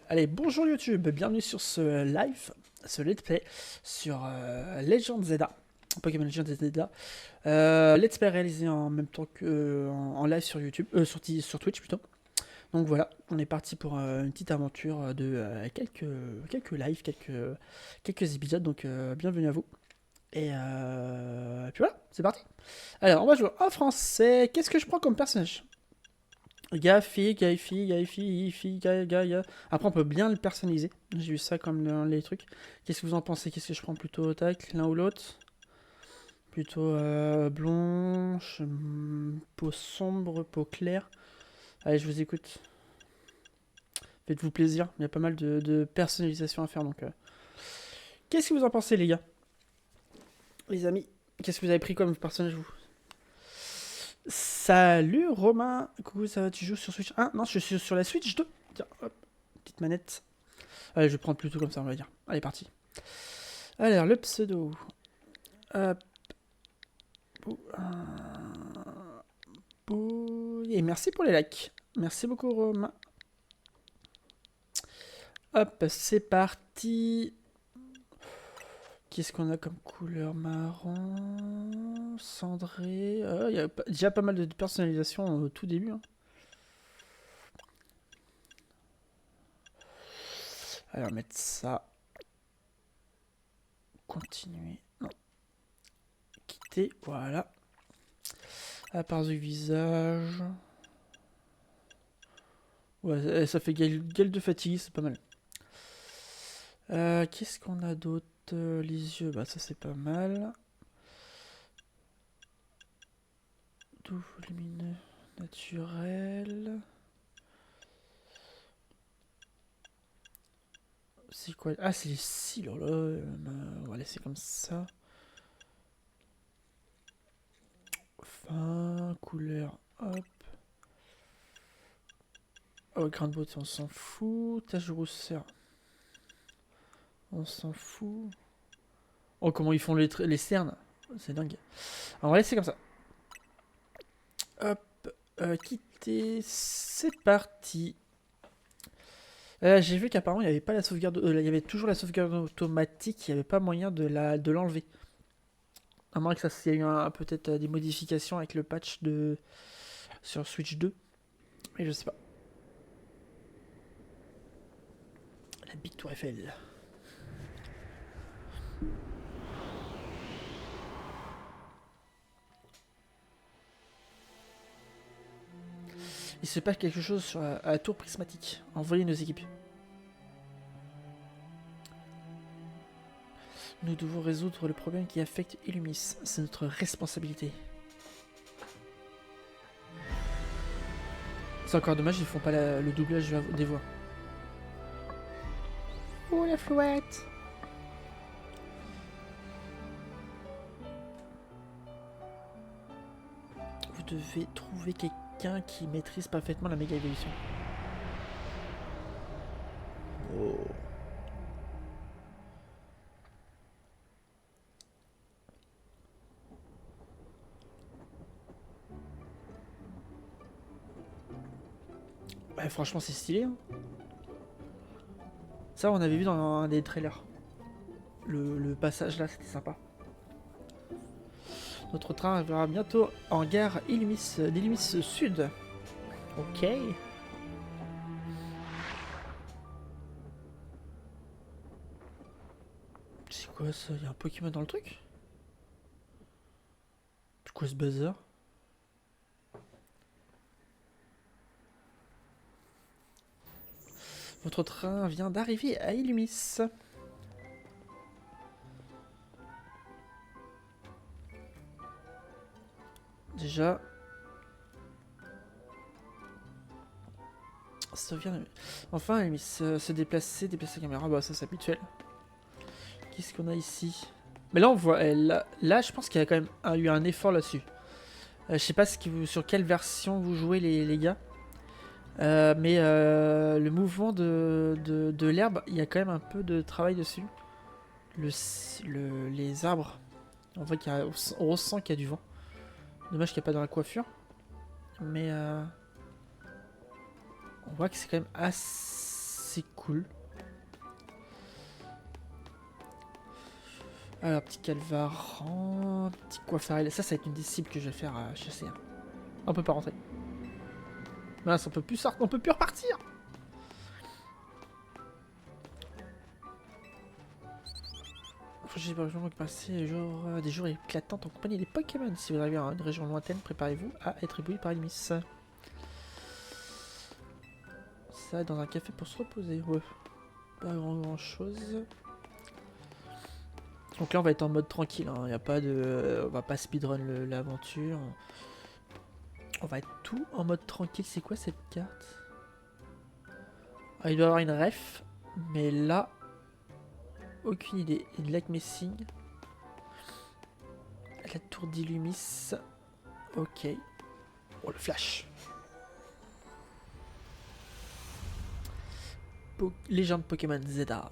Allez, bonjour YouTube, bienvenue sur ce live, ce let's play sur Legend Zelda, Pokémon Legend Zelda. Let's play réalisé en même temps que en live sur YouTube, sur Twitch plutôt. Donc voilà, on est parti pour une petite aventure de quelques lives, quelques épisodes, donc bienvenue à vous. Et puis voilà, c'est parti. Alors, on va jouer en français. Qu'est-ce que je prends comme personnage? Gaffi, Gaifi, Gaifi, Ifi, Gaia. Après, on peut bien le personnaliser. J'ai vu ça comme dans les trucs. Qu'est-ce que vous en pensez? Qu'est-ce que je prends plutôt au tac, l'un ou l'autre? Plutôt blanche, peau sombre, peau claire. Allez, je vous écoute. Faites-vous plaisir. Il y a pas mal de personnalisation à faire. Donc, qu'est-ce que vous en pensez, les gars? Les amis, qu'est-ce que vous avez pris comme personnage, vous? Salut Romain, coucou, ça va, tu joues sur Switch 1? Non, je suis sur la Switch 2. Tiens, hop, petite manette. Allez, je vais prendre plutôt comme ça, on va dire. Allez, parti. Alors, le pseudo. Hop. Et merci pour les likes. Merci beaucoup, Romain. Hop, c'est parti. Qu'est-ce qu'on a comme couleur? Marron, cendré. Il y a déjà pas mal de personnalisation au tout début. Hein. Alors, mettre ça. Continuer. Non. Quitter. Voilà. À part du visage. Ouais, ça fait gueule de fatigue, c'est pas mal. Qu'est-ce qu'on a d'autre? Les yeux, bah ça c'est pas mal. Doux, lumineux, naturel. C'est quoi? Ah, c'est les cils, oh là, on va laisser comme ça. Fin, couleur, hop. Oh, grain de beauté, on s'en fout. Tache de rousseur, on s'en fout. Oh, comment ils font les cernes, c'est dingue. Alors, on va laisser comme ça. Hop, quitter, c'est parti. J'ai vu qu'apparemment il n'y avait pas la sauvegarde, il y avait toujours la sauvegarde automatique, il n'y avait pas moyen de l'enlever. À moins que ça, il y a eu peut-être des modifications avec le patch sur Switch 2, mais je sais pas. La Big Tour Eiffel. Il se passe quelque chose sur la tour prismatique. Envoyez nos équipes. Nous devons résoudre le problème qui affecte Illumis. C'est notre responsabilité. C'est encore dommage, ils font pas le doublage des voix. Oh la flouette! Vous devez trouver quelqu'un qui maîtrise parfaitement la méga évolution. Oh. Ouais, franchement, c'est stylé. Hein. Ça, on avait vu dans un des trailers. Le passage là, c'était sympa. Notre train arrivera bientôt en gare d'Illumis Sud. Ok. C'est quoi ça? Y'a un Pokémon dans le truc? C'est quoi ce bazar? Votre train vient d'arriver à Illumis. Déjà. Ça vient. Enfin, Illumis, se déplacer la caméra. Bah, ça c'est habituel. Qu'est-ce qu'on a ici? Mais là, on voit. Là, je pense qu'il y a quand même eu un effort là-dessus. Je sais pas sur quelle version vous jouez, les gars. Mais le mouvement de l'herbe, il y a quand même un peu de travail dessus. Les arbres, on ressent qu'il y a du vent. Dommage qu'il n'y a pas dans la coiffure. Mais on voit que c'est quand même assez c'est cool. Alors, petit calvaran, petit coiffarel. Ça va être une des cibles que je vais faire chasser. Hein. On peut pas rentrer. Mince, on peut plus sortir, on peut plus repartir. J'ai pas besoin de passer des jours éclatants en compagnie des Pokémon. Si vous arrivez à une région lointaine, préparez-vous à être ébloui par Elmis. Ça, dans un café pour se reposer. Ouais. Pas grand chose. Donc là, on va être en mode tranquille. Hein. Y a pas de, on va pas speedrun l'aventure. On va être tout en mode tranquille. C'est quoi cette carte? Ah, il doit y avoir une ref. Mais là, aucune idée. Une Lake Messing. La tour d'Illumis. Ok. Oh, le flash. Légende Pokémon Zeta.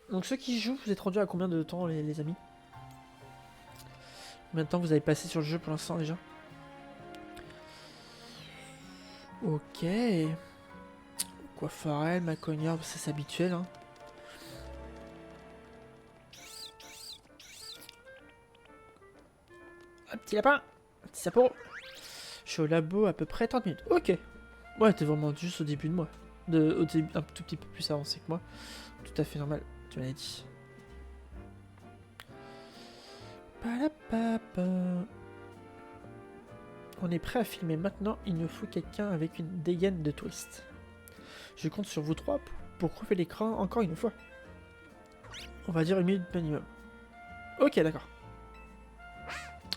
Donc ceux qui jouent, vous êtes rendus à combien de temps les amis? Combien de temps vous avez passé sur le jeu pour l'instant déjà? Ok. Coiffarel, Macognard, c'est habituel. Hein. Un petit lapin, un petit sapot. Je suis au labo à peu près 30 minutes. Ok. Ouais, t'es vraiment juste au début de moi. Au début, un tout petit peu plus avancé que moi. Tout à fait normal, tu m'avais dit. On est prêt à filmer maintenant. Il nous faut quelqu'un avec une dégaine de touriste. Je compte sur vous trois pour crever l'écran encore une fois. On va dire 1 minute minimum. Ok, d'accord.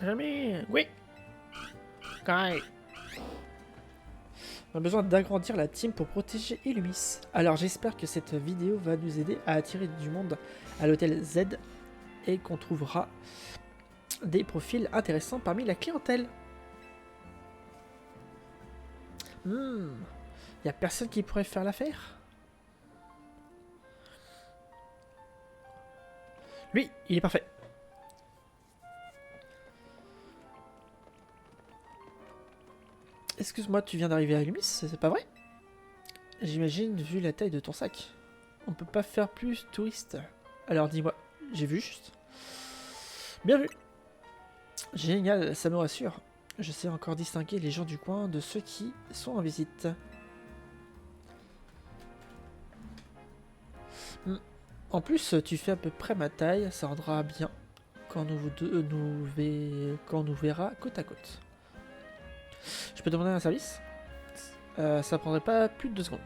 Jamais. Oui. Carré. On a besoin d'agrandir la team pour protéger Illumis. Alors j'espère que cette vidéo va nous aider à attirer du monde à l'hôtel Z et qu'on trouvera des profils intéressants parmi la clientèle. Y a personne qui pourrait faire l'affaire? Lui, il est parfait. Excuse-moi, tu viens d'arriver à Illumis, c'est pas vrai? J'imagine, vu la taille de ton sac. On peut pas faire plus touriste. Alors dis-moi, j'ai vu juste. Bien vu. Génial, ça me rassure. Je sais encore distinguer les gens du coin de ceux qui sont en visite. En plus, tu fais à peu près ma taille, ça rendra bien quand quand on nous verra côte à côte. Je peux demander un service? Ça prendrait pas plus de 2 secondes.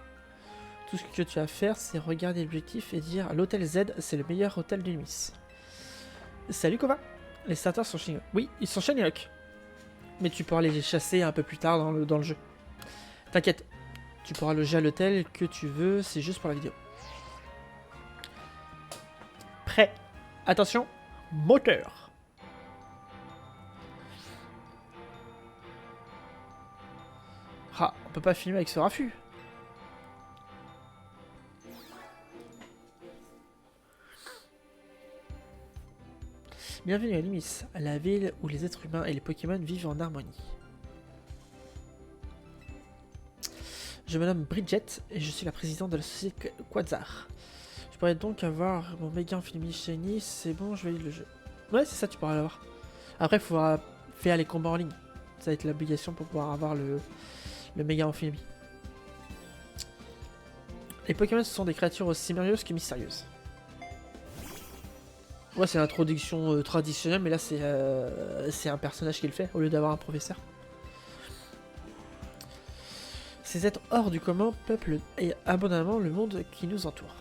Tout ce que tu as à faire, c'est regarder l'objectif et dire l'hôtel Z, c'est le meilleur hôtel d'Illumis. Salut Kova. Les starters sont chez... Oui, ils sont chez Nihok. Mais tu pourras les chasser un peu plus tard dans le jeu. T'inquiète, tu pourras loger à l'hôtel que tu veux, c'est juste pour la vidéo. Prêt. Attention, moteur. Ah, on peut pas filmer avec ce raffut. Bienvenue à Illumis, la ville où les êtres humains et les Pokémon vivent en harmonie. Je me nomme Bridget et je suis la présidente de la société Quasar. Je pourrais donc avoir mon méga Infini Shiny, c'est bon, je valide le jeu. Ouais, c'est ça, tu pourras l'avoir. Après, il faudra faire les combats en ligne. Ça va être l'obligation pour pouvoir avoir le méga Infini. Les Pokémon, ce sont des créatures aussi merveilleuses que mystérieuses. Ouais, c'est l'introduction traditionnelle, mais là, c'est un personnage qui le fait, au lieu d'avoir un professeur. Ces êtres hors du commun peuplent abondamment le monde qui nous entoure.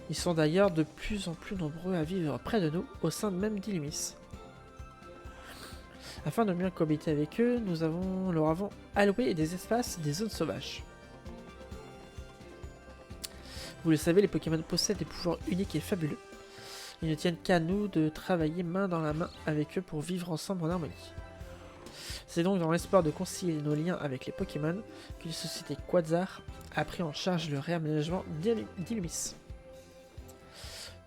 Ils sont d'ailleurs de plus en plus nombreux à vivre près de nous, au sein même d'Illumis. Afin de mieux cohabiter avec eux, nous leur avons alloué des espaces, des zones sauvages. Vous le savez, les Pokémon possèdent des pouvoirs uniques et fabuleux. Ils ne tiennent qu'à nous de travailler main dans la main avec eux pour vivre ensemble en harmonie. C'est donc dans l'espoir de concilier nos liens avec les Pokémon que la société Quasar a pris en charge le réaménagement d'Illumis.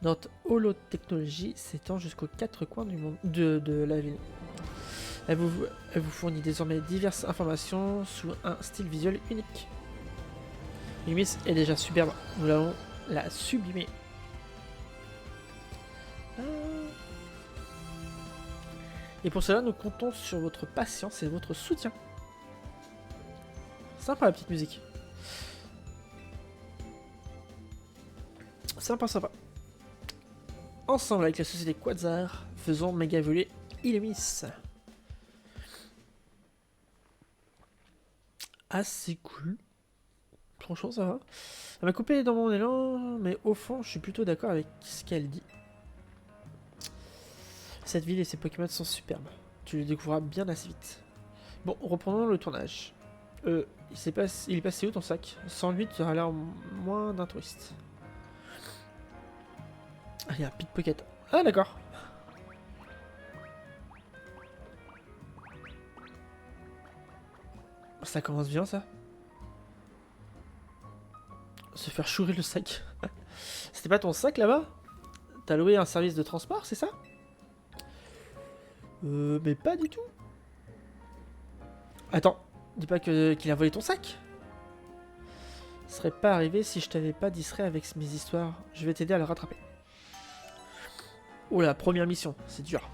Notre holotechnologie s'étend jusqu'aux 4 coins du monde de la ville. Elle vous fournit désormais diverses informations sous un style visuel unique. Illumis est déjà superbe, nous allons la sublimer. Et pour cela, nous comptons sur votre patience et votre soutien. Sympa la petite musique. Sympa, sympa. Ensemble avec la société Quasar, faisons méga évoluer Illumis. Ah, c'est cool. Franchement, ça va. Elle m'a coupé dans mon élan, mais au fond, je suis plutôt d'accord avec ce qu'elle dit. Cette ville et ses Pokémon sont superbes. Tu les découvriras bien assez vite. Bon, reprenons le tournage. Il est passé où ton sac? Sans lui, tu auras l'air moins d'un touriste. Ah, il y a un pickpocket. Ah, d'accord. Ça commence bien, ça. Se faire chourer le sac. C'était pas ton sac, là-bas? T'as loué un service de transport, c'est ça? Mais pas du tout. Attends, dis pas qu'il a volé ton sac. Ce serait pas arrivé si je t'avais pas distrait avec mes histoires. Je vais t'aider à le rattraper. Oh la première mission, c'est dur.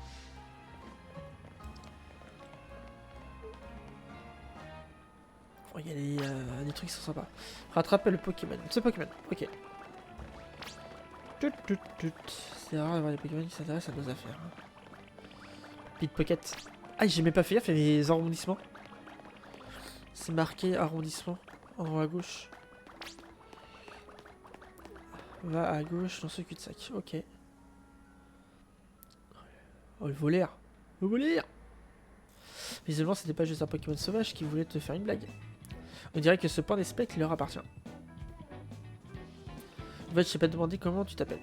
Oh, il y a des trucs qui sont sympas. Rattraper le Pokémon. Ce Pokémon, ok. C'est rare d'avoir des Pokémon qui s'intéressent à nos affaires. Pickpocket. Ah, j'ai même pas fait gaffe, il y avait les arrondissements. C'est marqué arrondissement en haut à gauche. Va à gauche dans ce cul-de-sac. Ok. Oh, le volaire. Le volaire. Visuellement, c'était pas juste un Pokémon sauvage qui voulait te faire une blague. On dirait que ce point d'espèce leur appartient. En fait, je t'ai pas demandé comment tu t'appelles.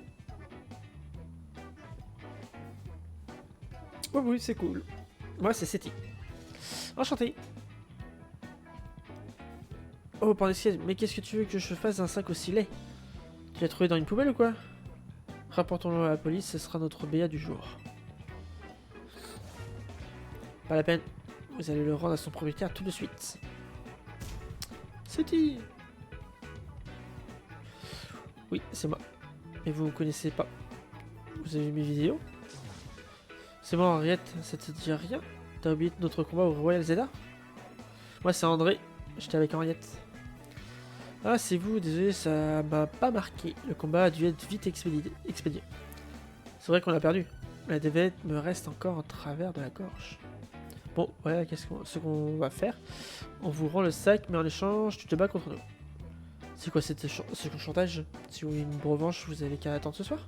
Oh oui, c'est cool. Moi, c'est Seti. Enchanté. Oh, par l'escalier, mais qu'est-ce que tu veux que je fasse d'un sac aussi laid? Tu l'as trouvé dans une poubelle ou quoi? Rapportons-le à la police, ce sera notre BA du jour. Pas la peine. Vous allez le rendre à son propriétaire tout de suite. Seti. Oui, c'est moi. Mais vous me connaissez pas. Vous avez vu mes vidéos? C'est moi, Henriette, ça te dit rien? T'as oublié notre combat au Royal Zelda? Moi, c'est André. J'étais avec Henriette. Ah, c'est vous, désolé, ça m'a pas marqué. Le combat a dû être vite expédié. C'est vrai qu'on a perdu. La défaite me reste encore en travers de la gorge. Bon, voilà, ce qu'on va faire. On vous rend le sac, mais en échange, tu te bats contre nous. C'est quoi ce chantage? Si vous voulez une revanche, vous avez qu'à attendre ce soir.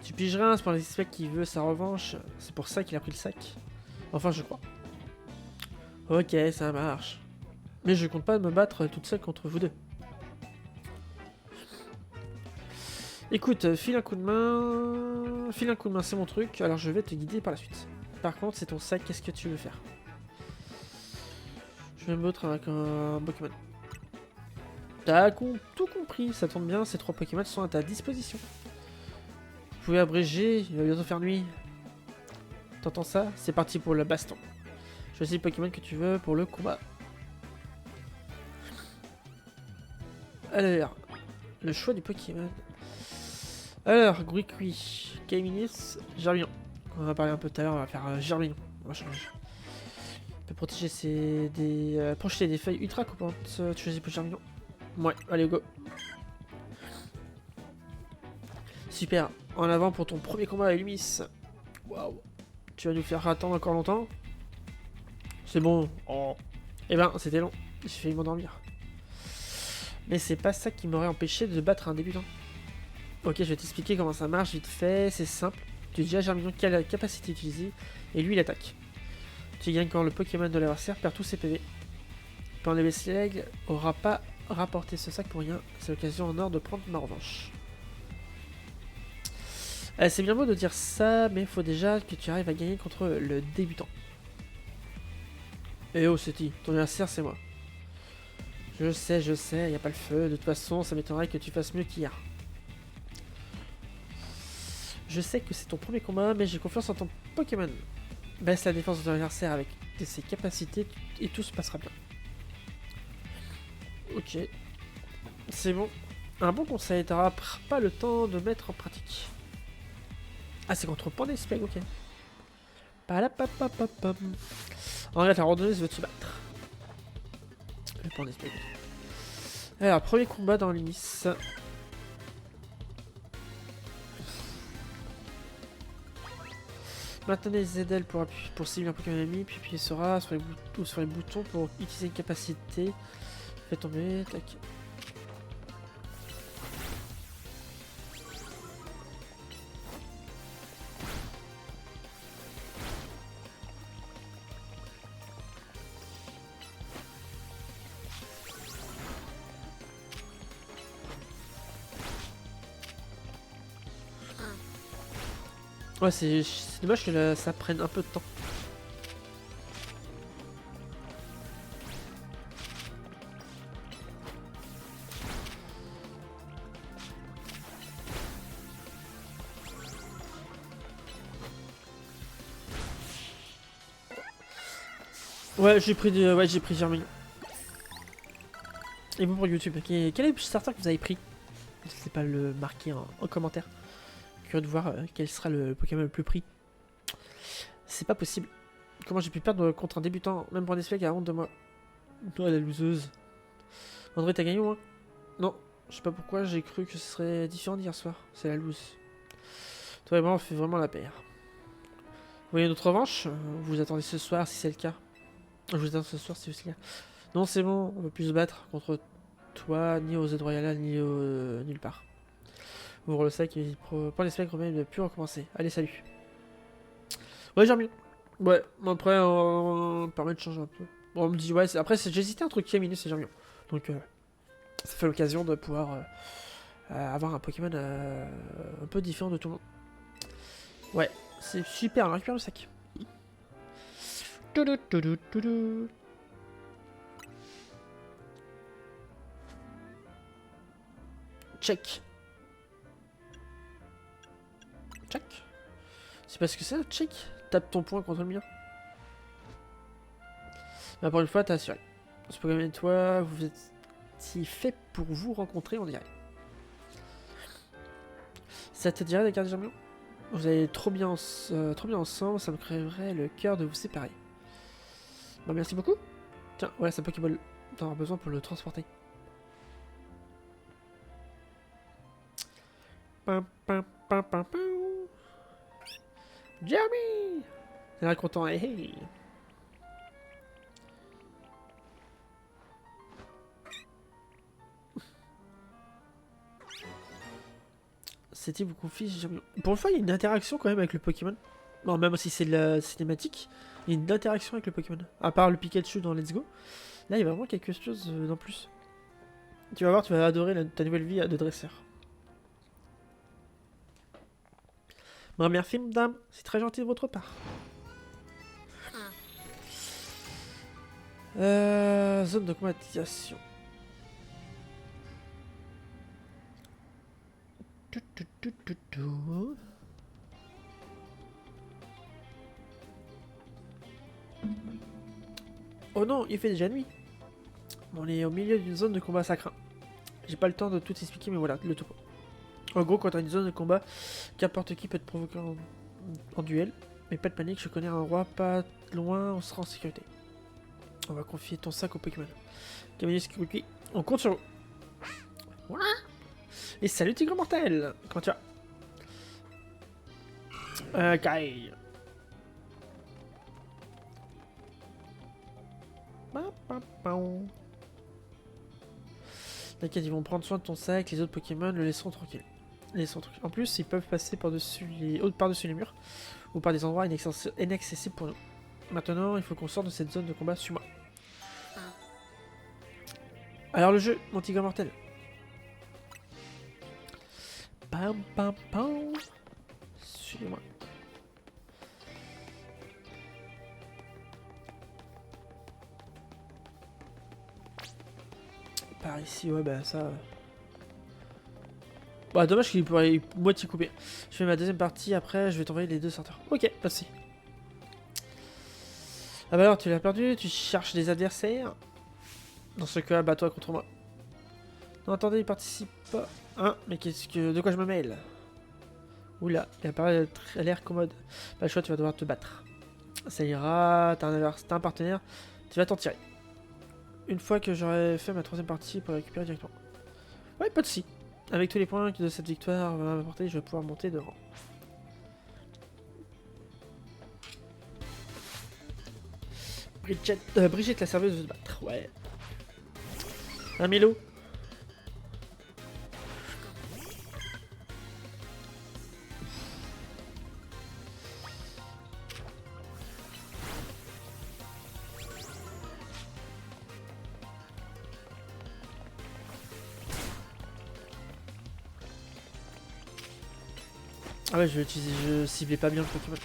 Tu piges rien, c'est pour l'espèce qui veut sa revanche. C'est pour ça qu'il a pris le sac. Enfin, je crois. Ok, ça marche. Mais je compte pas me battre toute seule contre vous deux. Écoute, file un coup de main. File un coup de main, c'est mon truc. Alors je vais te guider par la suite. Par contre, c'est ton sac, qu'est-ce que tu veux faire? Je vais me battre avec un Pokémon. T'as tout compris, ça tombe bien, ces 3 Pokémon sont à ta disposition. Vous pouvez abréger, il va bientôt faire nuit. T'entends ça? C'est parti pour le baston. Choisis le Pokémon que tu veux pour le combat. Alors, le choix du Pokémon. Alors, Guicui, Caminus, Germignon. On va parler un peu tout à l'heure, on va faire Germignon. On va changer. On peut protéger projeter des feuilles ultra coupantes. Tu choisis pour Germignon? Ouais, allez, go. Super, en avant pour ton premier combat à Illumis. Waouh. Tu vas nous faire attendre encore longtemps? C'est bon. Oh. Eh ben, c'était long. J'ai failli m'endormir. Mais c'est pas ça qui m'aurait empêché de battre un débutant. Ok, je vais t'expliquer comment ça marche vite fait. C'est simple. Tu dis à Germignon quelle a la capacité utilisée et lui il attaque. Tu gagnes quand le Pokémon de l'adversaire perd tous ses PV. Pendant les Slug aura pas rapporté ce sac pour rien. C'est l'occasion en or de prendre ma revanche. C'est bien beau de dire ça, mais il faut déjà que tu arrives à gagner contre le débutant. Eh oh, Seti, ton adversaire c'est moi. Je sais, y a pas le feu. De toute façon, ça m'étonnerait que tu fasses mieux qu'hier. Je sais que c'est ton premier combat, mais j'ai confiance en ton Pokémon. Baisse la défense de ton adversaire avec ses capacités et tout se passera bien. Ok. C'est bon. Un bon conseil, t'auras pas le temps de mettre en pratique. Ah, c'est contre Pandespeg, ok. Palapapapapam. En vrai, la randonneuse veut te battre. Le Pandespeg. Alors, premier combat dans l'Inis. Maintenez les ZL pour cibler un Pokémon ennemi, puis appuyez sur A sur les boutons pour utiliser une capacité. Faites tomber, tac. Ouais, c'est dommage que ça prenne un peu de temps. Ouais, j'ai pris Germignon. Et bon pour YouTube, quel est le starter que vous avez pris? N'hésitez pas à le marquer en commentaire. Curieux de voir quel sera le Pokémon le plus pris. C'est pas possible. Comment j'ai pu perdre contre un débutant, même pour Nestlé qui a honte de moi. Toi la loseuse. André, t'as gagné ou moins? Non, je sais pas pourquoi, j'ai cru que ce serait différent d'hier soir. C'est la loose. Toi et moi on fait vraiment la paire. Vous voyez notre revanche? Vous attendez ce soir si c'est le cas. Je vous attends ce soir si c'est le cas. Non, c'est bon, on peut plus se battre contre toi, ni aux Royala, ni nulle part. Ouvre le sac et prends les specs, remet, il ne va plus recommencer. Allez, salut. Ouais, j'ai mieux. Ouais, après, on permet de changer un peu. Bon, on me dit, ouais, après, j'hésitais entre Caminus et Germion. Donc, ça fait l'occasion de pouvoir avoir un Pokémon un peu différent de tout le monde. Ouais, c'est super, on récupère le sac. Check. Check. C'est parce que c'est check. Tape ton point contre le mien. Mais pour une fois, t'as assuré. Ce Pokémon et toi, vous êtes si fait pour vous rencontrer, on dirait. Ça te dirait des cartes Germion? Vous allez trop bien ensemble, ça me crèverait le cœur de vous séparer. Bah merci beaucoup. Tiens, voilà, c'est un Pokéball. T'en auras besoin pour le transporter. Pam, pam, pam, pam, pam. Jeremy! Il est content, hey hey! C'était vous confie, Jeremy. Pour une fois, il y a une interaction quand même avec le Pokémon. Bon, même si c'est de la cinématique, il y a une interaction avec le Pokémon. À part le Pikachu dans Let's Go, là il y a vraiment quelque chose d'en plus. Tu vas voir, tu vas adorer ta nouvelle vie de dresseur. Bon, merci madame, c'est très gentil de votre part. Zone de combatation. Oh non, il fait déjà nuit. On est au milieu d'une zone de combat sacré. J'ai pas le temps de tout expliquer, mais voilà, le topo. En gros, quand t'as une zone de combat, qu'importe qui peut te provoquer en duel. Mais pas de panique, je connais un roi pas loin, on sera en sécurité. On va confier ton sac au Pokémon. Caminus Kikuki, on compte sur vous. Voilà. Et salut Tigre Mortel. Comment tu vas? Kai. T'inquiète, ils vont prendre soin de ton sac, les autres Pokémon le laisseront tranquille. En plus, ils peuvent passer par-dessus les murs ou par des endroits inaccessibles pour nous. Maintenant, il faut qu'on sorte de cette zone de combat. Suis-moi. Alors le jeu, mon Tigre Mortel. Pam pam pam. Suis-moi. Par ici, ouais, bah ça. Bah, dommage qu'il pourrait moitié couper. Je fais ma deuxième partie, après je vais t'envoyer les deux sorteurs. Ok, merci. Ah bah alors, tu l'as perdu, tu cherches des adversaires. Dans ce cas, bats-toi contre moi. Non, attendez, il participe pas. Hein, mais qu'est-ce que... De quoi je me mêle? Oula, il apparaît à l'air commode. Pas le choix, tu vas devoir te battre. Ça ira, t'as un partenaire, tu vas t'en tirer. Une fois que j'aurai fait ma troisième partie pour la récupérer directement. Ouais, pas de si. Avec tous les points que de cette victoire va m'apporter, je vais pouvoir monter de rang. Brigitte la serveuse veut se battre, ouais. Un Milo. Ah ouais, je ciblais pas bien le Pokémon.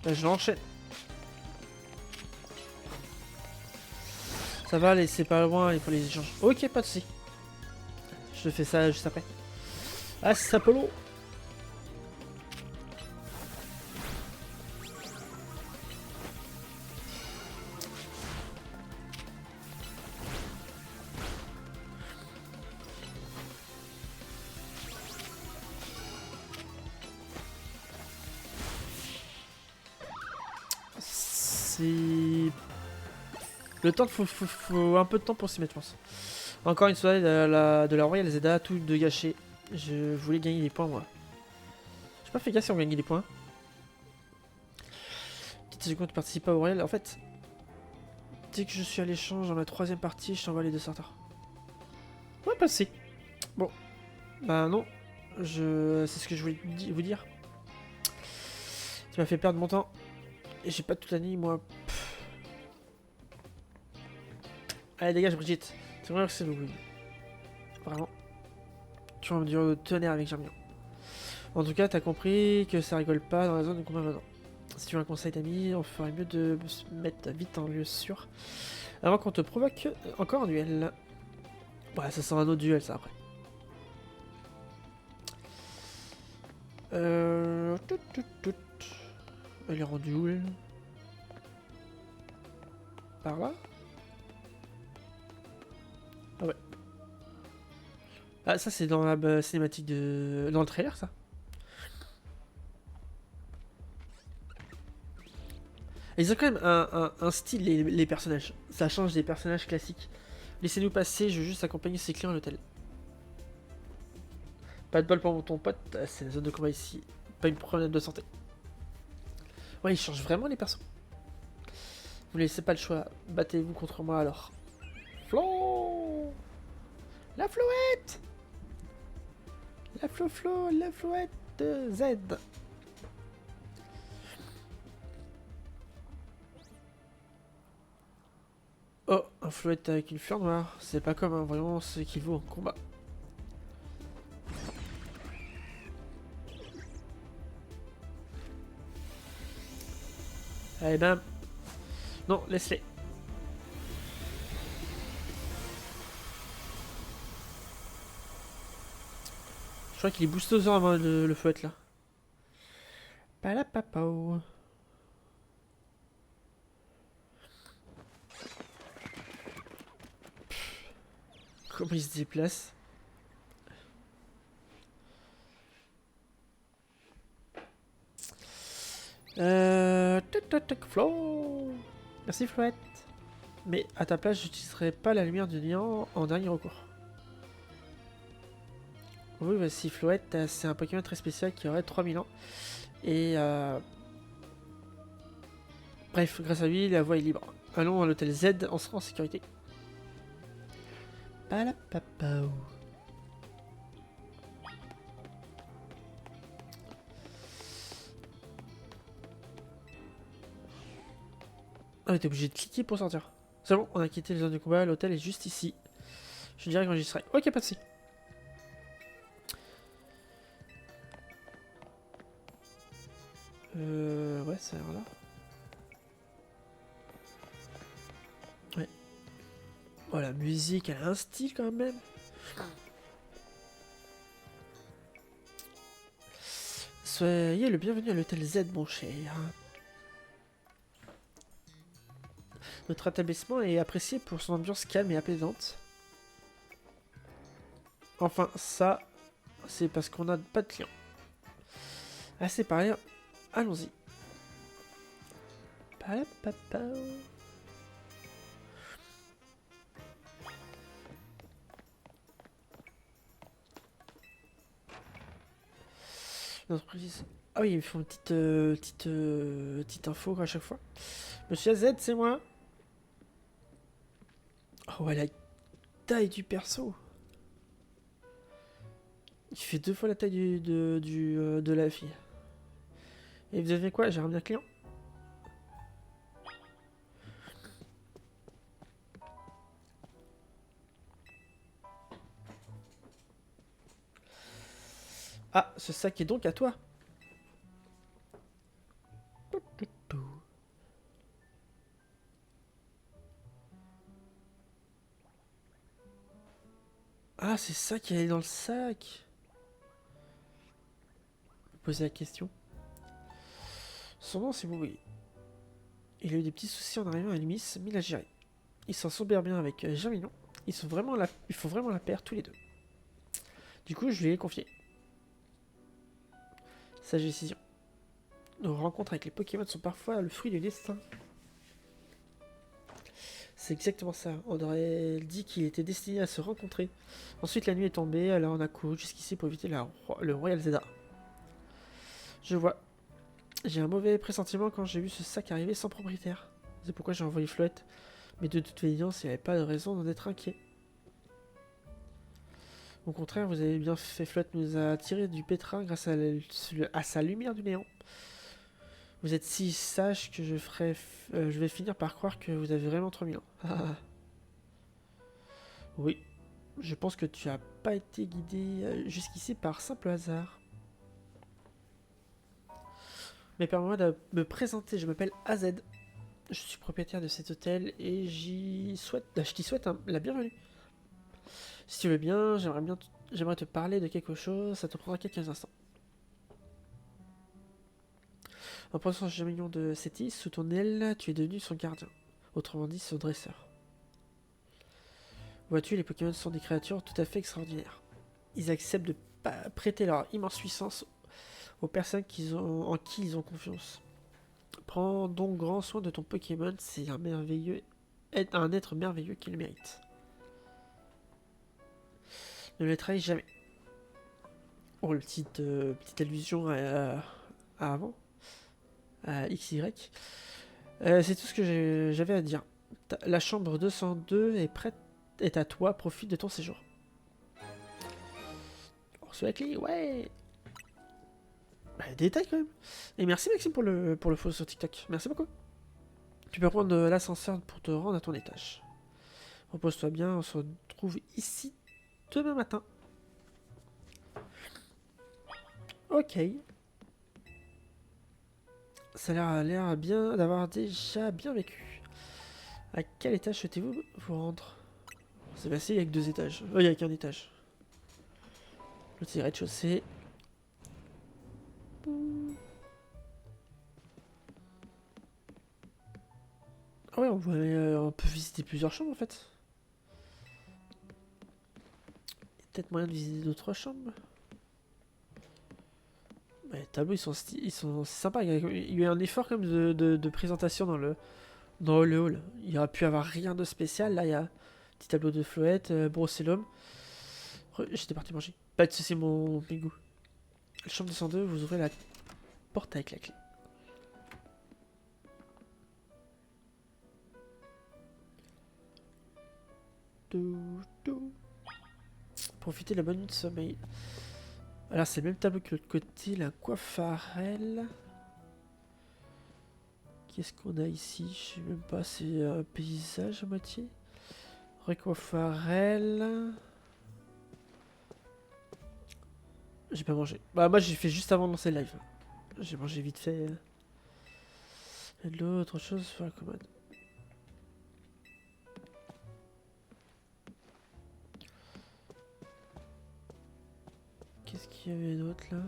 Là, je l'enchaîne. Ça va, c'est pas loin, il faut les échanges. Ok, pas de soucis. Je te fais ça juste après. Ah, c'est Sapolo. C'est... Le temps, faut un peu de temps pour s'y mettre, je pense. Encore une soirée de la Royal Zelda, tout de gâcher. Je voulais gagner des points, moi. J'ai pas fait gaffe si on gagnait des points. Petite seconde, tu participes pas au Royal. En fait, dès que je suis à l'échange dans ma troisième partie, je t'envoie les deux starters. Ouais, passé. Bon. Bah non. C'est ce que je voulais vous dire. Tu m'as fait perdre mon temps. Et j'ai pas toute la nuit, moi. Pff. Allez, dégage, Brigitte. C'est vraiment que c'est le win. Vraiment. Tu vas me dire de tonnerre avec Germion. En tout cas, t'as compris que ça rigole pas dans la zone de combat maintenant. Si tu veux un conseil d'ami, on ferait mieux de se mettre vite en lieu sûr. Avant qu'on te provoque encore un duel. Ouais, ça sera un autre duel, ça, après. Tout. Elle est rendue où, elle? Par là? Ah ouais. Ah, ça, c'est dans la cinématique de... Dans le trailer, ça. Ils ont quand même un style, les personnages. Ça change des personnages classiques. Laissez-nous passer, je veux juste accompagner ces clients à l'hôtel. Pas de bol pour ton pote, c'est la zone de combat ici. Pas une problème de santé. Ouais, ils changent vraiment les persos. Vous laissez pas le choix. Battez-vous contre moi alors. Flo, la flouette. La la flouette de Z. Oh, un flouette avec une fleur noire. C'est pas comme un voyant ce qui vaut en combat. Allez, bam. Non, laisse-les. Je crois qu'il est boosté aux avant le fouette là. Palapapao. Comment il se déplace? Flo. Merci Flouette. Mais à ta place, j'utiliserai pas la lumière du néant en dernier recours. Oui, voici Flouette, c'est un Pokémon très spécial qui aurait 3000 ans. Et bref, grâce à lui, la voie est libre. Allons à l'hôtel Z, on sera en sécurité. Palapapao. Ah, t'es obligé de cliquer pour sortir. C'est bon, on a quitté les zones de combat, l'hôtel est juste ici. Je dirais quand j'y serai. Ok, pas de soucis. Ouais, ça a l'air là. Ouais. Oh, la musique, elle a un style quand même. Soyez le bienvenu à l'hôtel Z, mon cher. Notre établissement est apprécié pour son ambiance calme et apaisante. Enfin, ça, c'est parce qu'on n'a pas de clients. Assez parlé, allons-y. Palapapa. L'entreprise. Ah oui, ils font une petite info à chaque fois. Monsieur Z, c'est moi. Oh ouais, la taille du perso. Il fait 2 fois la taille de la fille. Et vous avez quoi? J'ai ramené un client. Ah, ce sac est donc à toi. Ah, c'est ça qui est dans le sac. Posez la question. Son nom, c'est Boubouille. Il a eu des petits soucis en arrivant à Limis, mais il a géré. Ils s'en sont bien avec Germignon. Ils font vraiment la paire tous les deux. Du coup, je lui ai confié. Sage décision. Nos rencontres avec les Pokémon sont parfois le fruit du destin. C'est exactement ça. On aurait dit qu'il était destiné à se rencontrer. Ensuite, la nuit est tombée, alors on a couru jusqu'ici pour éviter le Royal Zelda. Je vois. J'ai un mauvais pressentiment quand j'ai vu ce sac arriver sans propriétaire. C'est pourquoi j'ai envoyé Floette. Mais de toute évidence, il n'y avait pas de raison d'en être inquiet. Au contraire, vous avez bien fait. Flotte nous a tiré du pétrin grâce à sa lumière du néant. Vous êtes si sage que je vais finir par croire que vous avez vraiment 3000 ans. Oui, je pense que tu as pas été guidé jusqu'ici par simple hasard. Mais permets-moi de me présenter, je m'appelle AZ. Je suis propriétaire de cet hôtel et je t'y souhaite la bienvenue. Si tu veux bien, j'aimerais te parler de quelque chose, ça te prendra quelques instants. En prenant ce mignon de Sétis sous ton aile, tu es devenu son gardien. Autrement dit, son dresseur. Vois-tu, les Pokémon sont des créatures tout à fait extraordinaires. Ils acceptent de prêter leur immense puissance aux personnes en qui ils ont confiance. Prends donc grand soin de ton Pokémon, c'est un être merveilleux qui le mérite. Ne le trahis jamais. Oh, la petite allusion à avant, à XY. C'est tout ce que j'avais à dire. La chambre 202 est à toi, profite de ton séjour. On reçoit la clé, ouais. Bah, détail quand même. Et merci Maxime pour le follow sur TikTok. Merci beaucoup. Tu peux prendre l'ascenseur pour te rendre à ton étage. Repose-toi bien, on se retrouve ici demain matin. Ok. Ça a l'air bien d'avoir déjà bien vécu. À quel étage souhaitez-vous vous rendre? C'est facile, il n'y a que 2 étages. Il n'y a qu'un étage. L'autre c'est rez-de-chaussée. Ah ouais, on peut visiter plusieurs chambres en fait. Il y a peut-être moyen de visiter d'autres chambres. Ouais, les tableaux ils sont sympas. Il y a eu un effort quand même de présentation dans le hall. Il y aurait pu avoir rien de spécial. Là, il y a un petit tableau de Floette, Brocellum. J'étais parti manger. Pas de soucis, mon goût. Chambre 202, vous ouvrez la porte avec la clé. Profitez de la bonne nuit de sommeil. Alors, c'est le même tableau que l'autre côté. La coiffarelle. Qu'est-ce qu'on a ici? Je sais même pas. C'est un paysage à moitié. Recoiffarelle. J'ai pas mangé. Bah, moi, j'ai fait juste avant de lancer le live. J'ai mangé vite fait. Et de l'autre chose sur la commode. Qu'est-ce qu'il y avait d'autre là?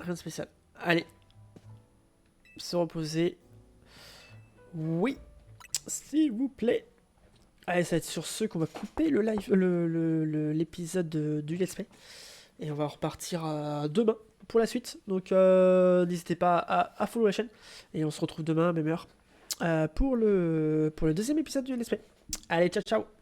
Rien de spécial. Allez. Se reposer. Oui. S'il vous plaît. Allez, ça va être sur ce qu'on va couper le live, l'épisode du Let's Play. Et on va repartir demain pour la suite. Donc n'hésitez pas à follow la chaîne. Et on se retrouve demain à même heure pour le deuxième épisode du Let's Play. Allez, ciao ciao.